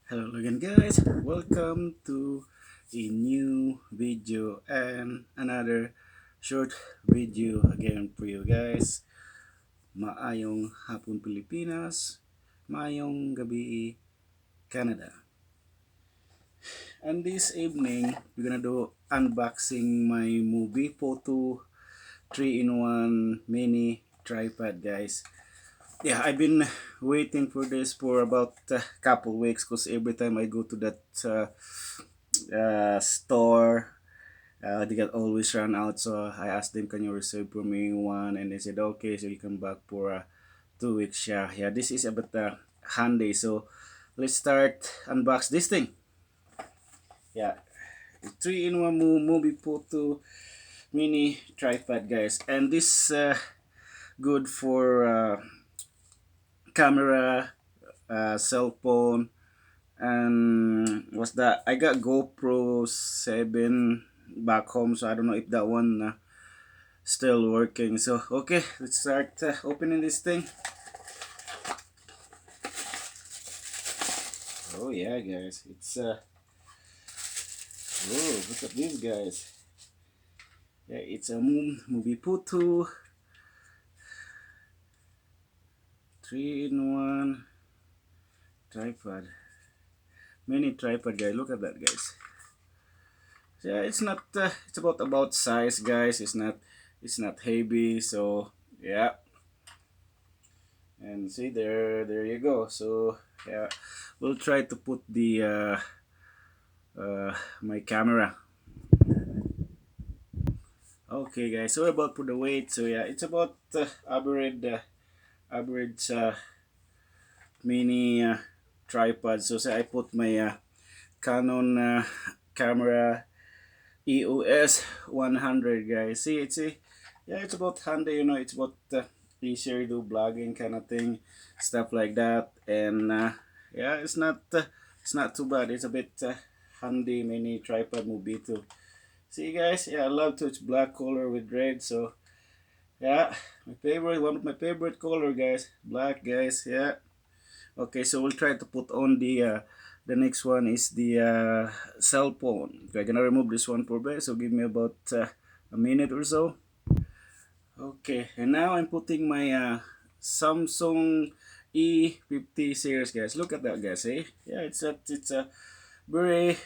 Hello again guys, welcome to a new video and another short video again for you guys. Maayong hapon Pilipinas, maayong gabi Canada. And this evening, we're gonna do unboxing my movie photo 3-in-1 mini tripod guys. Yeah, I've been waiting for this for about a couple weeks because every time I go to that store, they got always run out. So I asked them, "Can you reserve for me one?" And they said, "Okay." So you come back for 2 weeks. Yeah. This is about handy. So let's start unbox this thing. Yeah, 3-in-1 movie photo mini tripod, guys, and this good for camera, cell phone, and what's that? I got GoPro 7 back home, so I don't know if that one still working. So okay, let's start opening this thing. Oh yeah, guys, it's oh, look at this, guys. Yeah, it's a movie photo 3-in-1 tripod, mini tripod, guys. Look at that, guys. Yeah, it's not it's about size, guys. It's not heavy. So yeah, and see, there you go. So yeah, we'll try to put the my camera. Okay guys, so about for the weight. So yeah, it's about average mini tripod. So say I put my Canon camera EOS 100, guys. See, yeah, it's about handy, it's about easier to do blogging kind of thing, stuff like that. And yeah, it's not too bad. It's a bit handy mini tripod movie too. See guys, yeah, I love to. It's black color with red. So yeah, one of my favorite color, guys, black, guys. Yeah. Okay, so we'll try to put on the next one is the cell phone. Okay, I'm gonna remove this one for bit, so give me about a minute or so. Okay, and now I'm putting my Samsung E50 series, guys. Look at that, guys. Eh? Yeah, it's a very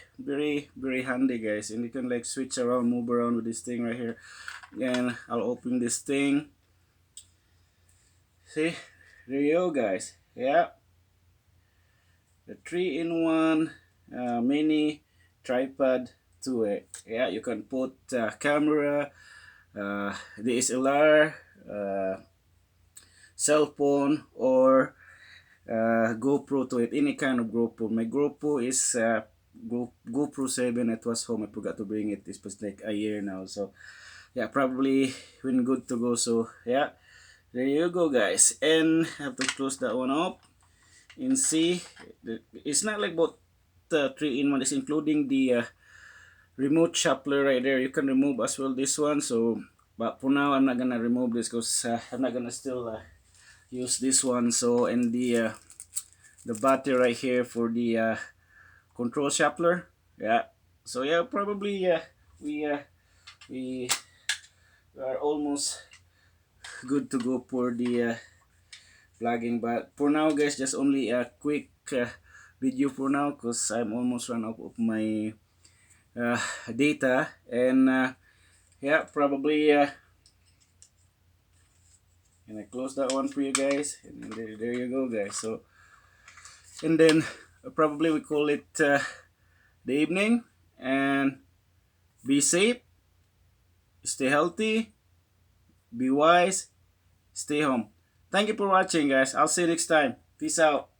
handy, guys, and you can like switch around, move around with this thing right here. And I'll open this thing. See, there you go, guys. Yeah, the 3-in-1 mini tripod to it. Yeah, you can put camera, DSLR, cell phone, or GoPro to it. Any kind of GoPro. My GoPro is GoPro 7. It was home. I forgot to bring it. This was like a year now. So yeah, probably been good to go. So yeah, there you go, guys. And I have to close that one up. And see, it's not like both 3-in-1. It's including the remote shuffler right there. You can remove as well this one. So but for now I'm not gonna remove this because I'm not gonna still use this one. So, and the battery right here for the control shuffler. Yeah, so yeah, probably we we are almost good to go for the plugging. But for now, guys, just only a quick video for now because I'm almost run out of my uh, data. And yeah, probably and I close that one for you guys. And there you go, guys. So, and then probably we call it the evening. And be safe, stay healthy, be wise, stay home. Thank you for watching, guys. I'll see you next time. Peace out.